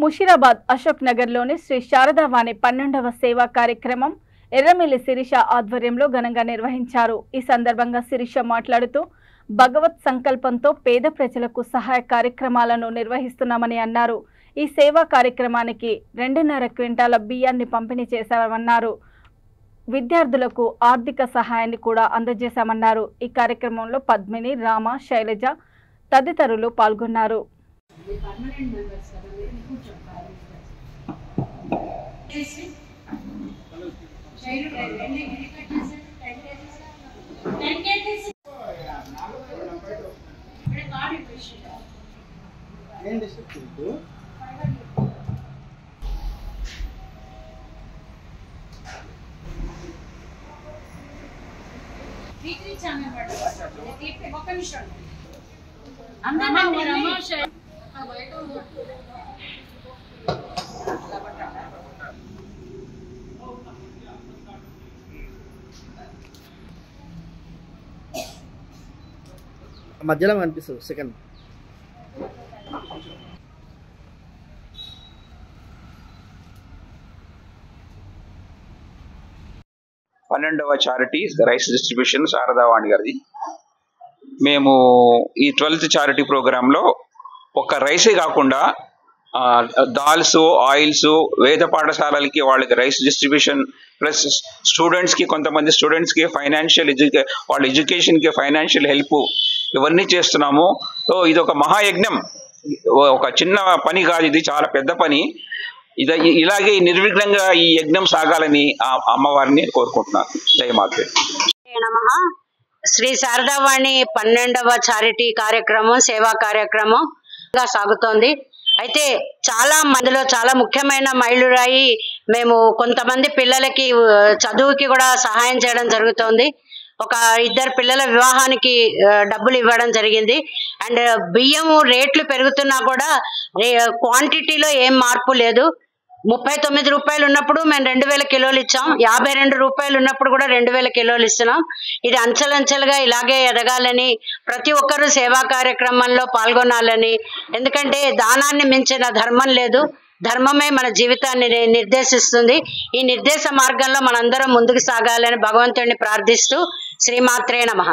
ముషీరాబాద్ అశోక్ నగర్లోని శ్రీ శారదావాణి 12వ సేవా కార్యక్రమం ఎర్రమిల్లి శిరీష ఆధ్వర్యంలో ఘనంగా నిర్వహించారు। ఈ సందర్భంగా శిరీష మాట్లాడుతూ భగవత్ సంకల్పంతో పేద ప్రజలకు సహాయ కార్యక్రమాలను నిర్వహిస్తున్నామని అన్నారు। ఈ సేవా కార్యక్రమానికి 2.5 క్వింటాల బియ్యాన్ని పంపిణీ చేశామన్నారు। విద్యార్థులకు ఆర్థిక సహాయాన్ని కూడా అందజేశామన్నారు। ఈ కార్యక్రమంలో పద్మిని, రామ, శైలజ తదితరులు పాల్గొన్నారు। మధ్యలో కనిపిస్తుంది సెకండ్ పన్నెండవ చారిటీ రైస్ డిస్ట్రిబ్యూషన్ శారదావాణి గారిది। మేము ఈ 12th చారిటీ ప్రోగ్రాంలో ఒక రైసే కాకుండా దాల్స్, ఆయిల్స్, వేద పాఠశాలలకి వాళ్ళకి రైస్ డిస్ట్రిబ్యూషన్ ప్లస్ స్టూడెంట్స్కి కొంతమంది స్టూడెంట్స్కి ఫైనాన్షియల్ వాళ్ళ ఎడ్యుకేషన్కి ఫైనాన్షియల్ హెల్ప్ ఇవన్నీ చేస్తున్నాము। సో ఇది ఒక మహాయజ్ఞం, ఒక చిన్న పని కాదు, ఇది చాలా పెద్ద పని। ఇలాగే నిర్విఘ్నంగా ఈ యజ్ఞం సాగాలని అమ్మవారిని కోరుకుంటున్నాను। జయమాతే నమః। శ్రీ శారదావాణి 12వ చారిటీ కార్యక్రమం సేవా కార్యక్రమం సాగుతోంది। అయితే చాలా మందిలో చాలా ముఖ్యమైన మైలురాయి మేము కొంతమంది పిల్లలకి చదువుకి కూడా సహాయం చేయడం జరుగుతోంది। ఒక 2 పిల్లల వివాహానికి డబ్బులు ఇవ్వడం జరిగింది। అండ్ బియ్యము రేట్లు పెరుగుతున్నా కూడా క్వాంటిటీలో ఏం మార్పు లేదు। 39 రూపాయలు ఉన్నప్పుడు మేము 2000 కిలోలు ఇచ్చాం, 52 రూపాయలు ఉన్నప్పుడు కూడా 2000 కిలోలు ఇస్తున్నాం। ఇది అంచెలంచెలుగా ఇలాగే ఎదగాలని, ప్రతి ఒక్కరూ సేవా కార్యక్రమంలో పాల్గొనాలని, ఎందుకంటే దానాన్ని మించిన ధర్మం లేదు, ధర్మమే మన జీవితాన్ని నిర్దేశిస్తుంది। ఈ నిర్దేశ మార్గంలో మనందరం ముందుకు సాగాలని భగవంతుడిని ప్రార్థిస్తూ శ్రీమాత్రే నమః।